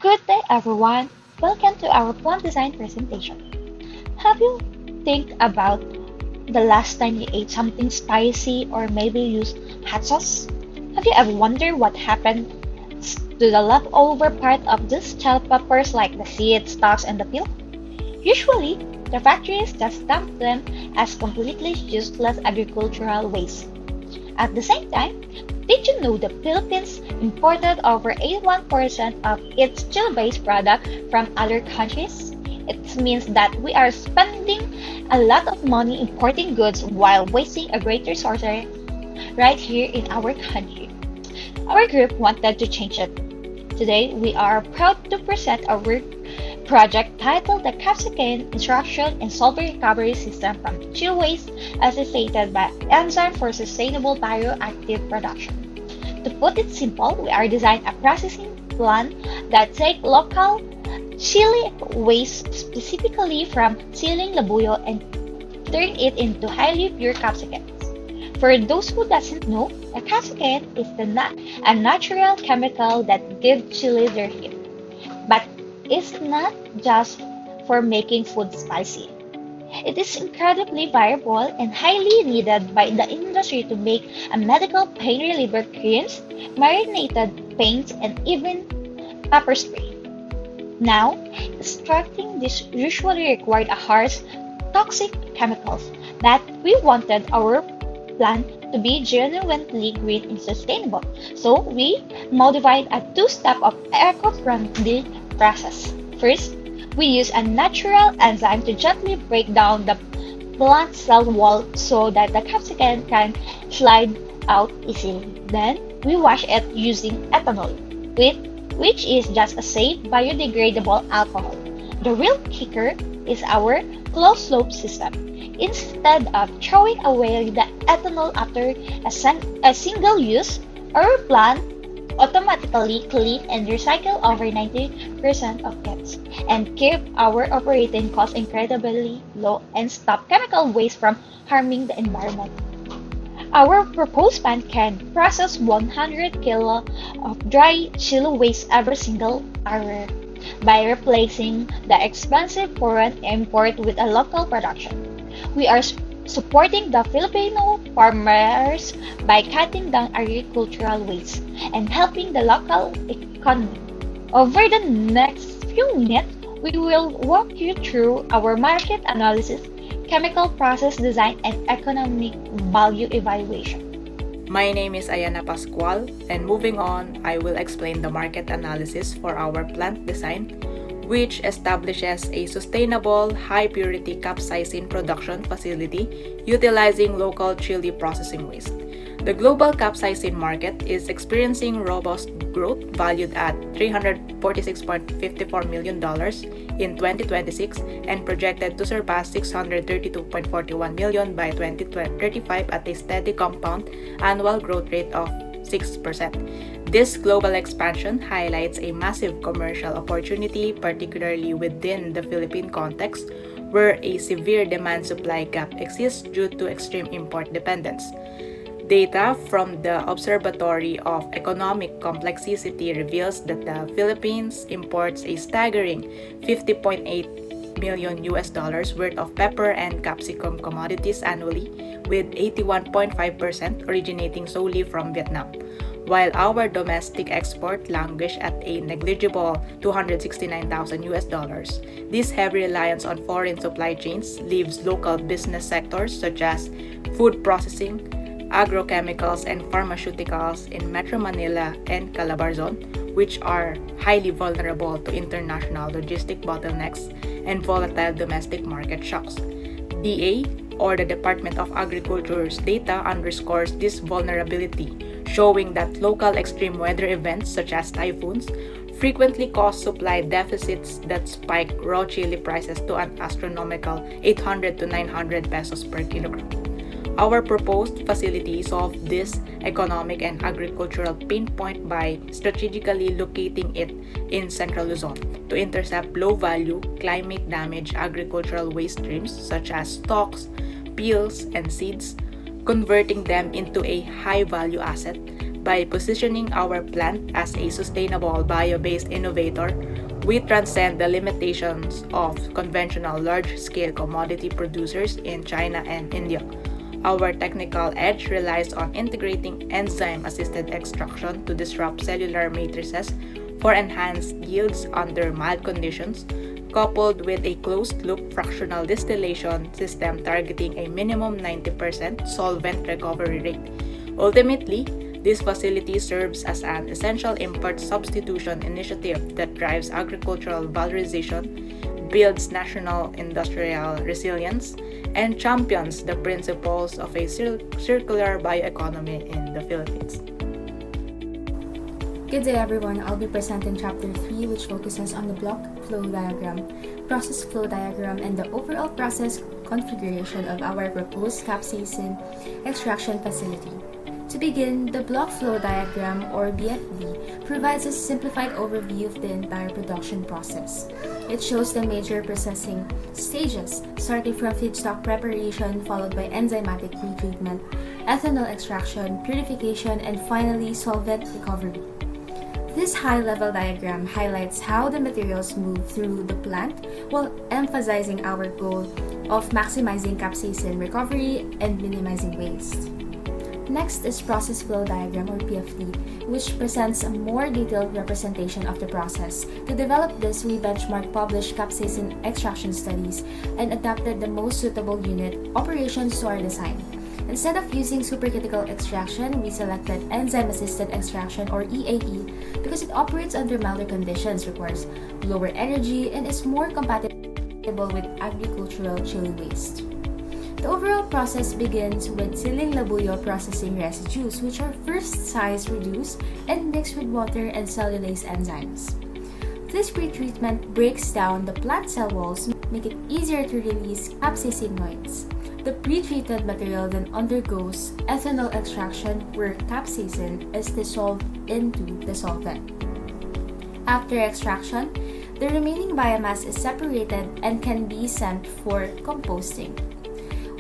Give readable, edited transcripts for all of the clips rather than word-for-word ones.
Good day everyone. Welcome to our plant design presentation. Have you think about the last time you ate something spicy or maybe used hot sauce? Have you ever wondered what happened to the leftover part of these shell peppers like the seeds, stalks, and the peel? Usually, the factories just dump them as completely useless agricultural waste. At the same time, did you know the Philippines imported over 81% of its chili-based product from other countries? It means that we are spending a lot of money importing goods while wasting a great resource right here in our country. Our group wanted to change it. Today, we are proud to present our project titled the Capsaicin Instruction and Solvent Recovery System from Chili Waste Associated by Enzymes for Sustainable Bioactive Production. To put it simple, we are designing a processing plant that takes local chili waste specifically from siling labuyo and turn it into highly pure capsaicins. For those who doesn't know, a capsaicin is a natural chemical that gives chili their heat. But it's not just for making food spicy. It is incredibly viable and highly needed by the industry to make a medical pain reliever creams, marinated paints, and even pepper spray. Now, extracting this usually required a harsh, toxic chemicals, but we wanted our plant to be genuinely green and sustainable. So we modified a two-step of eco-friendly process. First, we use a natural enzyme to gently break down the plant cell wall so that the capsicum can slide out easily. Then, we wash it using ethanol, which is just a safe, biodegradable alcohol. The real kicker is our closed-loop system. Instead of throwing away the ethanol after a single use, our plant automatically clean and recycle over 90% of it and keep our operating costs incredibly low and stop chemical waste from harming the environment. Our proposed plant can process 100 kilo of dry chili waste every single hour by replacing the expensive foreign import with a local production. We are supporting the Filipino farmers by cutting down agricultural waste and helping the local economy. Over the next few minutes, we will walk you through our market analysis, chemical process design, and economic value evaluation. My name is Ayena Pascual, and moving on, I will explain the market analysis for our plant design, which establishes a sustainable, high-purity capsaicin production facility utilizing local chili processing waste. The global capsaicin market is experiencing robust growth valued at $346.54 million in 2026 and projected to surpass $632.41 million by 2035 at a steady compound annual growth rate of 6%. This global expansion highlights a massive commercial opportunity, particularly within the Philippine context, where a severe demand-supply gap exists due to extreme import dependence. Data from the Observatory of Economic Complexity reveals that the Philippines imports a staggering 50.8 million US dollars worth of pepper and capsicum commodities annually, with 81.5% originating solely from Vietnam. While our domestic export languish at a negligible 269,000 US dollars, this heavy reliance on foreign supply chains leaves local business sectors such as food processing, agrochemicals, and pharmaceuticals in Metro Manila and Calabarzon, which are highly vulnerable to international logistic bottlenecks and volatile domestic market shocks. DA, or the Department of Agriculture's data underscores this vulnerability, showing that local extreme weather events such as typhoons frequently cause supply deficits that spike raw chili prices to an astronomical 800 to 900 pesos per kilogram. Our proposed facility solved this economic and agricultural pain point by strategically locating it in Central Luzon to intercept low-value, climate-damaged agricultural waste streams such as stalks, peels, and seeds, converting them into a high-value asset By positioning our plant as a sustainable bio-based innovator, we transcend the limitations of conventional large-scale commodity producers in China and India. Our technical edge relies on integrating enzyme-assisted extraction to disrupt cellular matrices for enhanced yields under mild conditions, coupled with a closed-loop fractional distillation system targeting a minimum 90% solvent recovery rate. Ultimately, this facility serves as an essential import substitution initiative that drives agricultural valorization, builds national industrial resilience, and champions the principles of a circular bioeconomy in the Philippines. Good day everyone, I'll be presenting chapter 3 which focuses on the block flow diagram, process flow diagram, and the overall process configuration of our proposed capsaicin extraction facility. To begin, the block flow diagram, or BFD, provides a simplified overview of the entire production process. It shows the major processing stages, starting from feedstock preparation, followed by enzymatic pretreatment, ethanol extraction, purification, and finally solvent recovery. This high-level diagram highlights how the materials move through the plant while emphasizing our goal of maximizing capsaicin recovery and minimizing waste. Next is process flow diagram, or PFD, which presents a more detailed representation of the process. To develop this, we benchmarked published capsaicin extraction studies and adapted the most suitable unit operations to our design. Instead of using supercritical extraction, we selected enzyme-assisted extraction, or EAE, because it operates under milder conditions, requires lower energy, and is more compatible with agricultural chili waste. The overall process begins with siling labuyo processing residues, which are first size reduced and mixed with water and cellulase enzymes. This pretreatment breaks down the plant cell walls, making it easier to release capsaicinoids. The pretreated material then undergoes ethanol extraction, where capsaicin is dissolved into the solvent. After extraction, the remaining biomass is separated and can be sent for composting.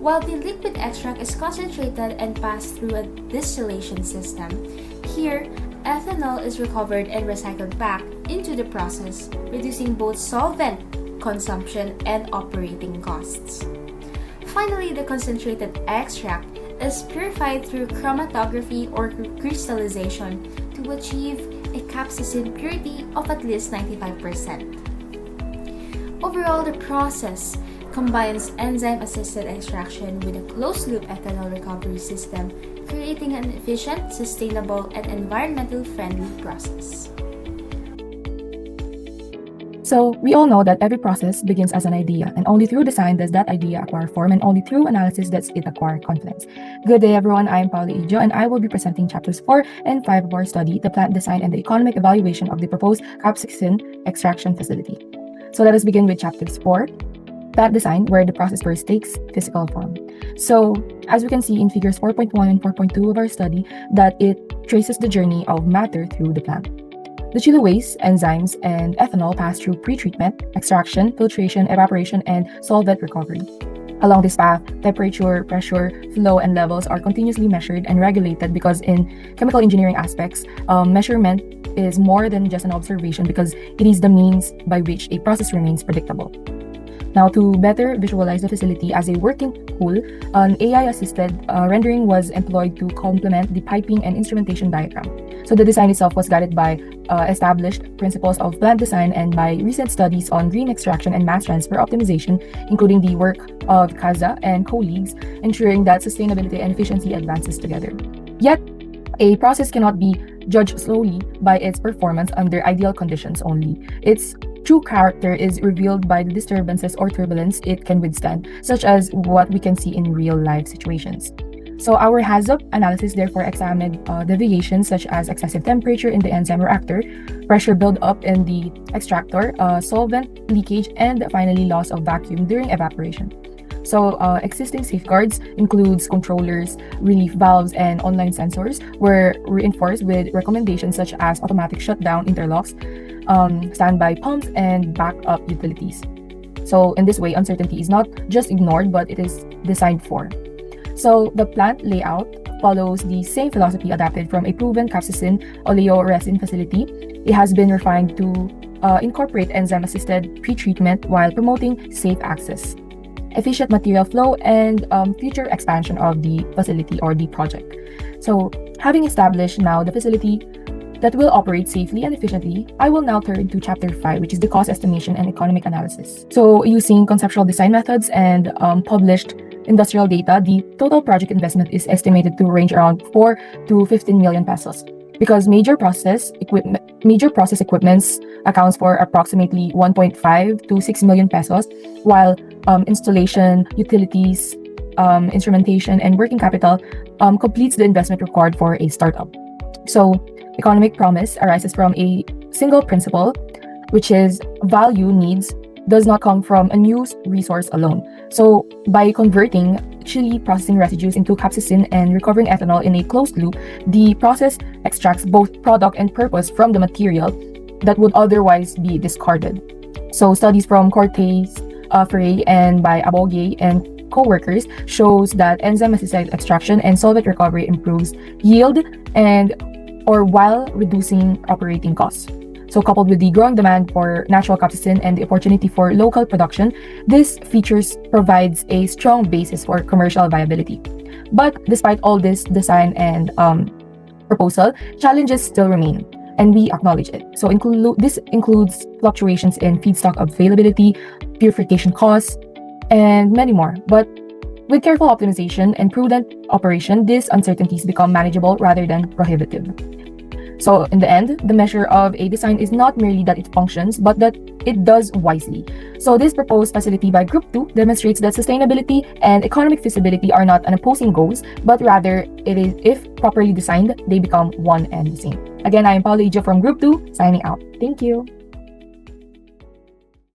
While the liquid extract is concentrated and passed through a distillation system, here, ethanol is recovered and recycled back into the process, reducing both solvent consumption and operating costs. Finally, the concentrated extract is purified through chromatography or crystallization to achieve a capsaicin purity of at least 95%. Overall, the process combines enzyme-assisted extraction with a closed-loop ethanol recovery system, creating an efficient, sustainable, and environmentally friendly process. So, we all know that every process begins as an idea, and only through design does that idea acquire form, and only through analysis does it acquire confidence. Good day everyone, I am Paula, Ydio, and I will be presenting chapters 4 and 5 of our study, the plant design and the economic evaluation of the proposed capsaicin extraction facility. So let us begin with chapters 4. Plant design, where the process first takes physical form. So, as we can see in figures 4.1 and 4.2 of our study, that it traces the journey of matter through the plant. The chili waste, enzymes, and ethanol pass through pretreatment, extraction, filtration, evaporation, and solvent recovery. Along this path, temperature, pressure, flow, and levels are continuously measured and regulated because in chemical engineering aspects, measurement is more than just an observation because it is the means by which a process remains predictable. Now, to better visualize the facility as a working whole, an AI-assisted rendering was employed to complement the piping and instrumentation diagram. So the design itself was guided by established principles of plant design and by recent studies on green extraction and mass transfer optimization, including the work of Kaza and colleagues, ensuring that sustainability and efficiency advances together. Yet, a process cannot be judged solely by its performance under ideal conditions only. Its true character is revealed by the disturbances or turbulence it can withstand, such as what we can see in real-life situations. So our HAZOP analysis therefore examined deviations such as excessive temperature in the enzyme reactor, pressure buildup in the extractor, solvent leakage, and finally loss of vacuum during evaporation. So existing safeguards includes controllers, relief valves, and online sensors were reinforced with recommendations such as automatic shutdown interlocks, standby pumps, and backup utilities. So in this way, uncertainty is not just ignored, but it is designed for. So the plant layout follows the same philosophy adapted from a proven capsaicin oleoresin facility. It has been refined to incorporate enzyme-assisted pretreatment while promoting safe access, efficient material flow, and future expansion of the facility or the project. So, having established now the facility that will operate safely and efficiently, I will now turn to Chapter 5, which is the cost estimation and economic analysis. So, using conceptual design methods and published industrial data, the total project investment is estimated to range around 4 to 15 million pesos. Because major process equipments accounts for approximately 1.5 to 6 million pesos, while installation, utilities, instrumentation, and working capital completes the investment required for a startup. So, economic promise arises from a single principle, which is value needs does not come from a new resource alone. So, by converting chili processing residues into capsaicin and recovering ethanol in a closed loop, the process extracts both product and purpose from the material that would otherwise be discarded. So, studies from Cortez, Frey, and by Abogue and co-workers shows that enzyme-assisted extraction and solvent recovery improves yield or while reducing operating costs. So, coupled with the growing demand for natural capsaicin and the opportunity for local production, this features provides a strong basis for commercial viability. But despite all this design and proposal, challenges still remain, and we acknowledge it. So, this includes fluctuations in feedstock availability, purification costs, and many more. But with careful optimization and prudent operation, these uncertainties become manageable rather than prohibitive. So in the end, the measure of a design is not merely that it functions, but that it does wisely. So this proposed facility by Group 2 demonstrates that sustainability and economic feasibility are not an opposing goals, but rather it is, if properly designed, they become one and the same. Again, I am Paula Ydio from Group 2, signing out. Thank you.